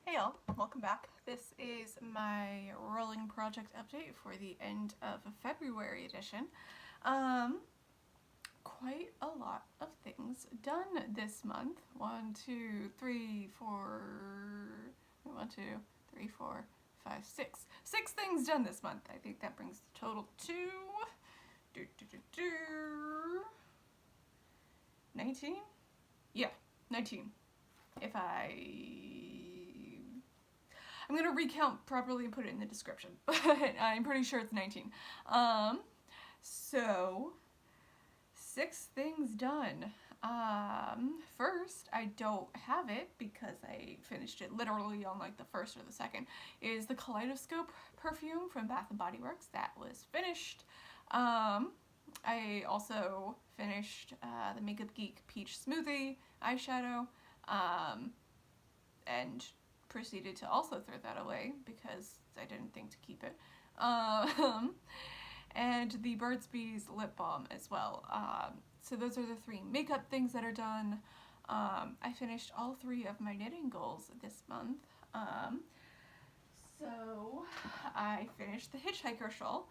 Hey all, welcome back. This is my rolling project update for the end of February edition. Quite a lot of things done this month. 1, 2, 3, 4, 1, 2, 3, 4, 5, 6. 6 things done this month. I think that brings the total to 19? Yeah, 19. I'm going to recount properly and put it in the description, but I'm pretty sure it's 19. So, 6 things done. First, I don't have it because I finished it literally on like the 1st or the 2nd, is the Kaleidoscope perfume from Bath & Body Works. That was finished. I also finished the Makeup Geek Peach Smoothie eyeshadow, and proceeded to also throw that away because I didn't think to keep it. And the Burt's Bees lip balm as well. So those are the 3 makeup things that are done. I finished all 3 of my knitting goals this month. So I finished the Hitchhiker Shawl,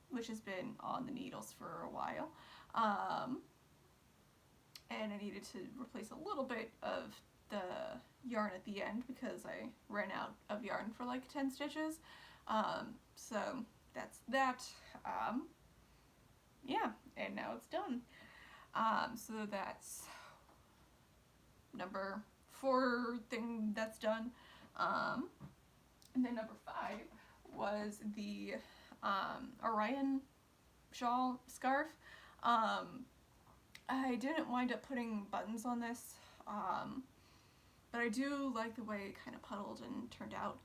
which has been on the needles for a while. And I needed to replace a little bit of the yarn at the end because I ran out of yarn for like 10 stitches. So that's that. Yeah, and now it's done. So that's number 4 thing that's done. And then number 5 was the Orion shawl scarf. I didn't wind up putting buttons on this, but I do like the way it kind of puddled and turned out.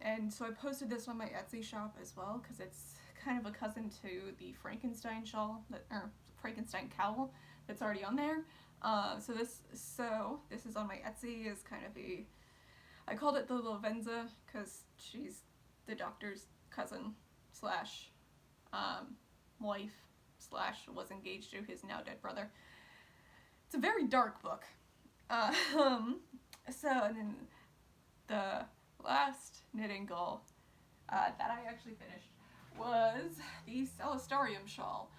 And so I posted this on my Etsy shop as well because it's kind of a cousin to the Frankenstein shawl, or Frankenstein cowl that's already on there. So this is on my Etsy as kind of I called it the Lavenza because she's the doctor's cousin slash wife slash was engaged to his now dead brother. It's a very dark book. So and then the last knitting goal that I actually finished was the Celestarium Shawl,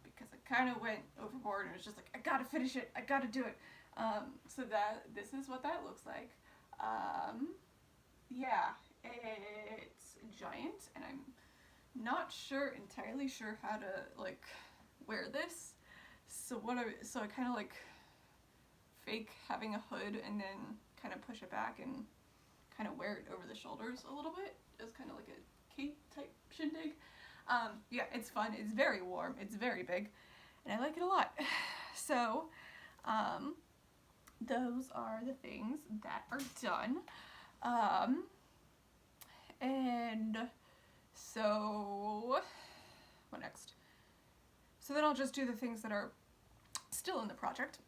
because I kind of went overboard and was just like, I gotta finish it, I gotta do it. So this is what that looks like. Yeah, it's giant, and I'm not entirely sure how to like wear this. So I kind of like fake having a hood and then kind of push it back and kind of wear it over the shoulders a little bit. It's kind of like a cape type shindig. Yeah, it's fun. It's very warm. It's very big, and I like it a lot. So, those are the things that are done. And so, what next? So then I'll just do the things that are still in the project.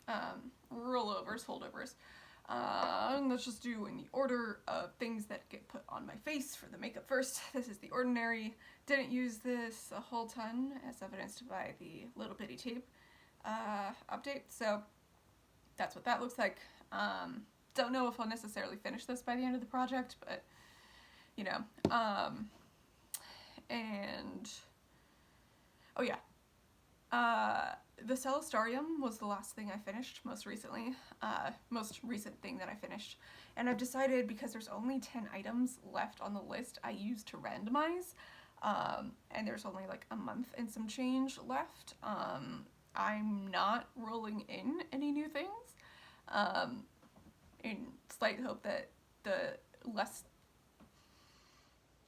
Rollovers, holdovers. Let's just do in the order of things that get put on my face for the makeup first. This is the Ordinary. Didn't use this a whole ton, as evidenced by the little bitty tape update. So that's what that looks like. Don't know if I'll necessarily finish this by the end of the project, but you know. And oh yeah. The Celestarium was the last thing I finished most recently, most recent thing that I finished. And I've decided, because there's only 10 items left on the list I use to randomize, and there's only like a month and some change left, I'm not rolling in any new things, in slight hope that the less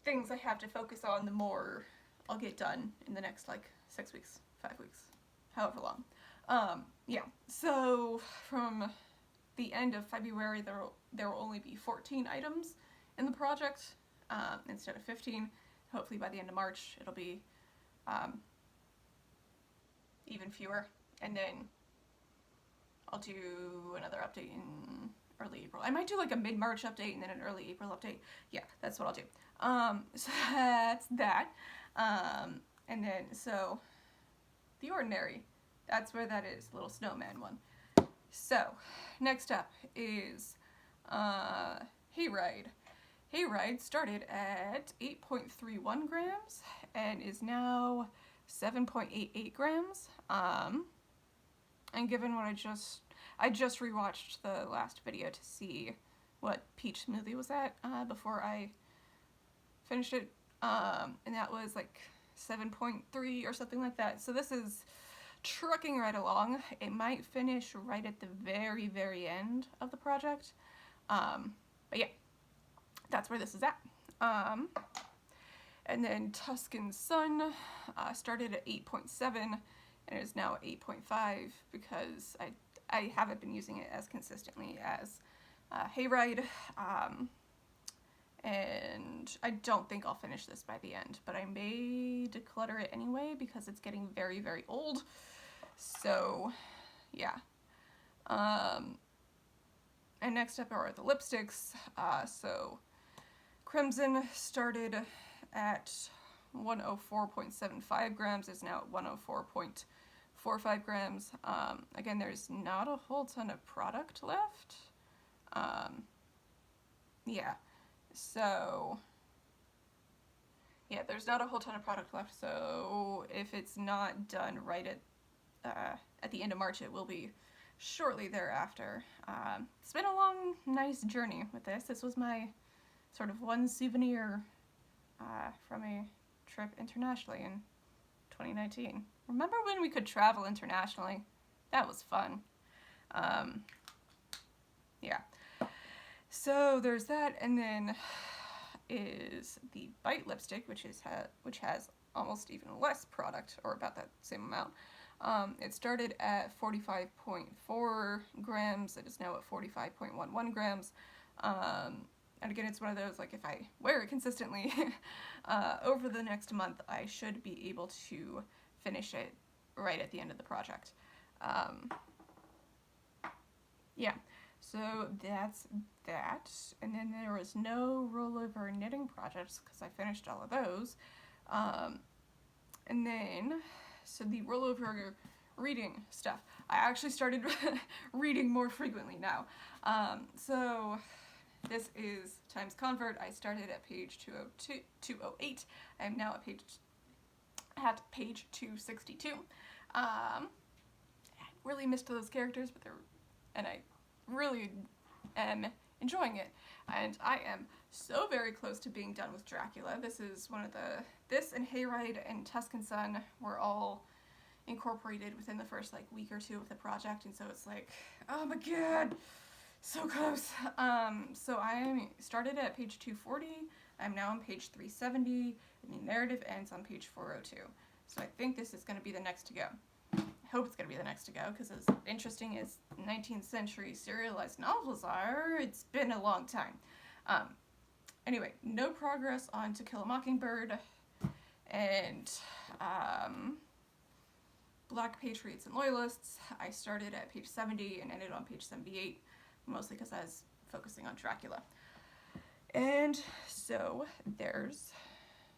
things I have to focus on, the more I'll get done in the next like 6 weeks, 5 weeks, however long. Yeah, so from the end of February there will only be 14 items in the project, instead of 15. Hopefully by the end of March it'll be even fewer, and then I'll do another update in early April. I might do like a mid-March update and then an early April update. Yeah, that's what I'll do. So that's that. And then, so, the Ordinary, that's where that is, little snowman one. So, next up is Hayride. Hayride started at 8.31 grams and is now 7.88 grams. And given what I just rewatched the last video to see what peach smoothie was at before I finished it, and that was like 7.3 or something like that. So this is trucking right along. It might finish right at the very, very end of the project. But yeah, that's where this is at. And then Tuscan Sun started at 8.7 and is now 8.5 because I haven't been using it as consistently as Hayride. And I don't think I'll finish this by the end, but I may declutter it anyway because it's getting very, very old. So, yeah. And next up are the lipsticks. So, Crimson started at 104.75 grams, is now at 104.45 grams. Again, there's not a whole ton of product left. Yeah. So, yeah, there's not a whole ton of product left, so if it's not done right at the end of March, it will be shortly thereafter. It's been a long, nice journey with this. This was my sort of one souvenir from a trip internationally in 2019. Remember when we could travel internationally? That was fun. Yeah. So there's that, and then is the Bite lipstick, which has almost even less product, or about that same amount. It started at 45.4 grams. It is now at 45.11 grams. And again, it's one of those, like, if I wear it consistently over the next month, I should be able to finish it right at the end of the project. Yeah. So that's that, and then there was no rollover knitting projects because I finished all of those. And then, so the rollover reading stuff, I actually started reading more frequently now. So this is Times Convert. I started at page 208. I am now at page 262. I really missed those characters, but I really am enjoying it, and I am so very close to being done with Dracula. This is this and Hayride and Tuscan Sun were all incorporated within the first like week or two of the project, and so it's like, oh my god, so close. So I started at page 240, I'm now on page 370, and the narrative ends on page 402. So I think this is going to be the next to go. I hope it's going to be the next to go, because as interesting as 19th century serialized novels are, it's been a long time. Anyway, no progress on To Kill a Mockingbird, and Black Patriots and Loyalists. I started at page 70 and ended on page 78, mostly because I was focusing on Dracula. And so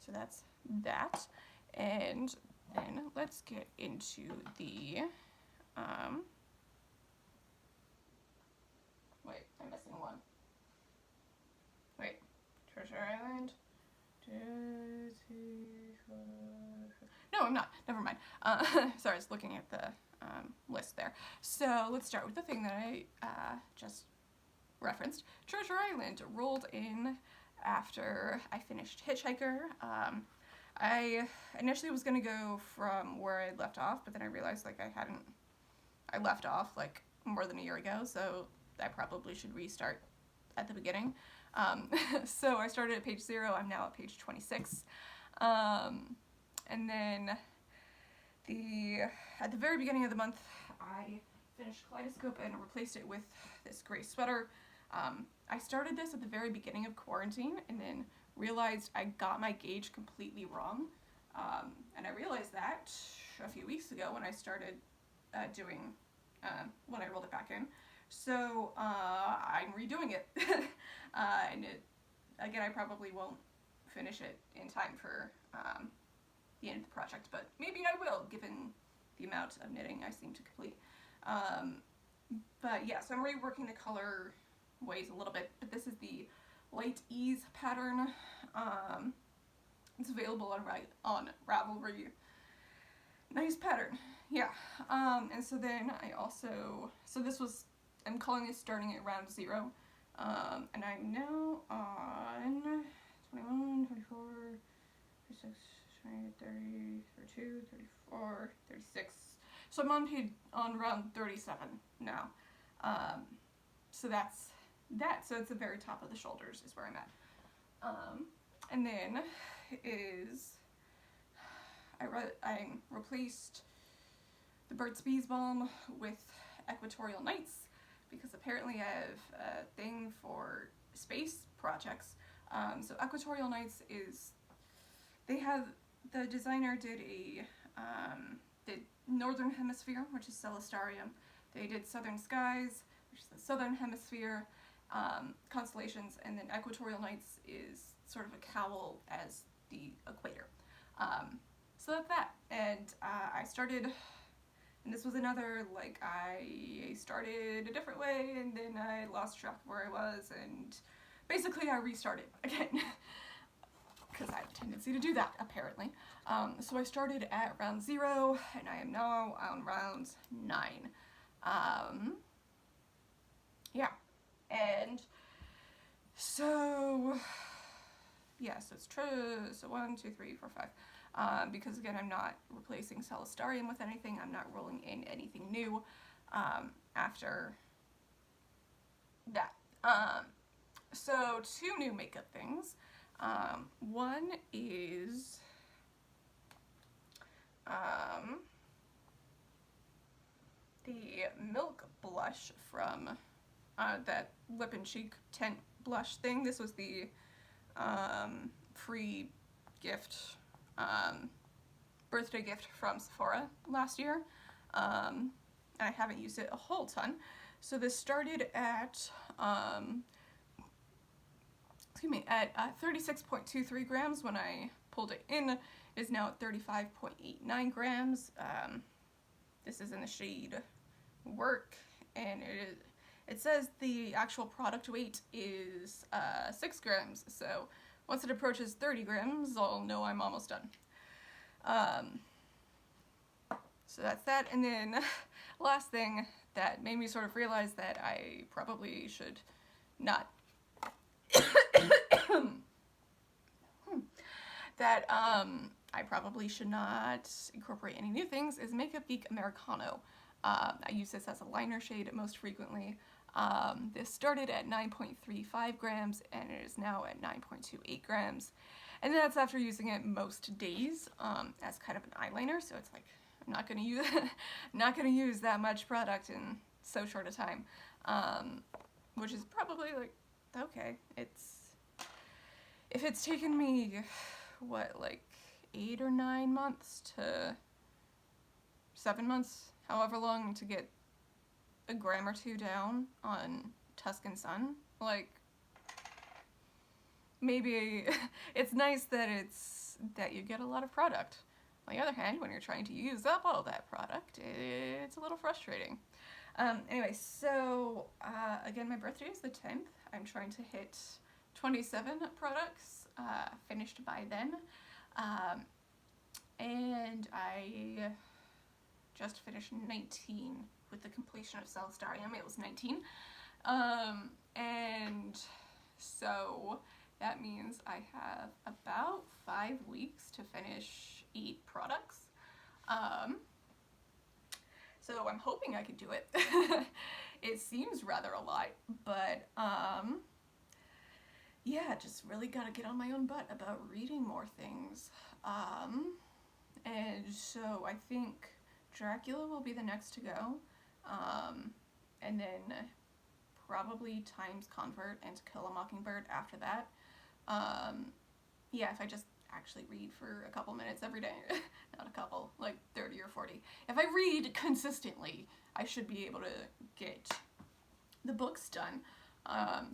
that's that, and then let's get into the, wait, I'm missing one. Wait, Treasure Island. No, I'm not. Never mind. Sorry, I was looking at the list there. So let's start with the thing that I just referenced. Treasure Island rolled in after I finished Hitchhiker. I initially was going to go from where I left off, but then I realized like I left off like more than a year ago, so I probably should restart at the beginning. So I started at page 0, I'm now at page 26. And then at the very beginning of the month, I finished Kaleidoscope and replaced it with this gray sweater. I started this at the very beginning of quarantine and then realized I got my gauge completely wrong. And I realized that a few weeks ago when I started when I rolled it back in. So I'm redoing it. And again, I probably won't finish it in time for the end of the project, but maybe I will, given the amount of knitting I seem to complete. But yeah, so I'm reworking the color ways a little bit, but this is the Light Ease pattern. It's available on Ravelry. Nice pattern, yeah. And so then I also, so this was, I'm calling this starting at round 0. And I'm now on 21, 24, 36, 30, 32, 34, 36. So I'm on round 37 now. So that's that. So it's the very top of the shoulders is where I'm at. And then is I replaced the Burt's Bees Balm with Equatorial Nights because apparently I have a thing for space projects. So Equatorial Nights is, they have, the designer did did Northern Hemisphere, which is Celestarium. They did Southern Skies, which is the Southern Hemisphere, constellations, and then Equatorial Nights is sort of a cowl as the equator. So that's that. And I started, and this was another, like, I started a different way, and then I lost track of where I was, and basically I restarted again. Because I have a tendency to do that, apparently. So I started at round 0, and I am now on round 9. Yeah. And so, yeah, so it's true. So 1, 2, 3, 4, 5. Because again, I'm not replacing Celestarium with anything. I'm not rolling in anything new after that. So 2 new makeup things. One is the Milk blush from that Lip and Cheek Tint blush thing. This was the free gift, birthday gift from Sephora last year. I haven't used it a whole ton. So this started at at 36.23 grams when I pulled it in. It is now at 35.89 grams. This is in the shade Work, and it says the actual product weight is 6 grams. So once it approaches 30 grams, I'll know I'm almost done. So that's that. And then last thing that made me sort of realize that I probably should not that I probably should not incorporate any new things is Makeup Geek Americano. I use this as a liner shade most frequently. This started at 9.35 grams and it is now at 9.28 grams. And that's after using it most days as kind of an eyeliner, so it's like I'm not gonna use that much product in so short a time. Which is probably like, okay, if it's taken me, what, like 8 or 9 months to 7 months, however long to get a gram or 2 down on Tuscan Sun, like, maybe it's nice that you get a lot of product. On the other hand, when you're trying to use up all that product, it's a little frustrating. Anyway, so again, my birthday is the 10th. I'm trying to hit 27 products finished by then. And I just finished 19 with the completion of Celestarium. It was 19. And so that means I have about 5 weeks to finish 8 products. So I'm hoping I can do it. It seems rather a lot, but yeah, just really gotta get on my own butt about reading more things. And so I think Dracula will be the next to go, and then probably Times Convert and To Kill a Mockingbird after that. Yeah, if I just actually read for a couple minutes every day, not a couple, like 30 or 40. If I read consistently, I should be able to get the books done.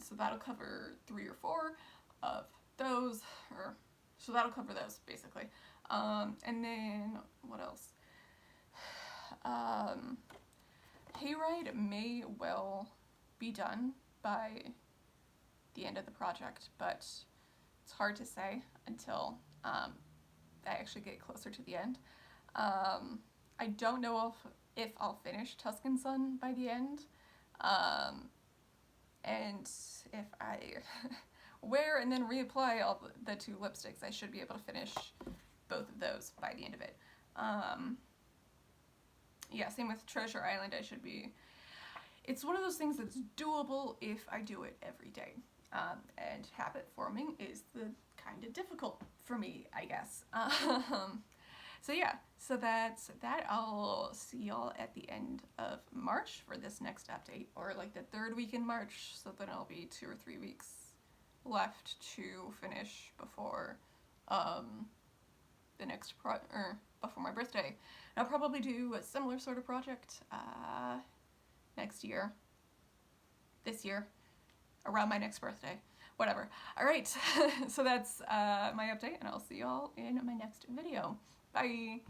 So that'll cover 3 or 4 of those, so that'll cover those basically. And then what else? Hayride may well be done by the end of the project, but it's hard to say until I actually get closer to the end. I don't know if I'll finish Tuscan Sun by the end, and if I wear and then reapply all the 2 lipsticks, I should be able to finish both of those by the end of it. Yeah, same with Treasure Island. It's one of those things that's doable if I do it every day. And habit forming is the kind of difficult for me, I guess. So yeah, so that's that. I'll see y'all at the end of March for this next update, or like the 3rd week in March, so then it'll be 2 or 3 weeks left to finish before the next before my birthday. And I'll probably do a similar sort of project this year, around my next birthday, whatever. All right, so that's my update, and I'll see y'all in my next video. Bye.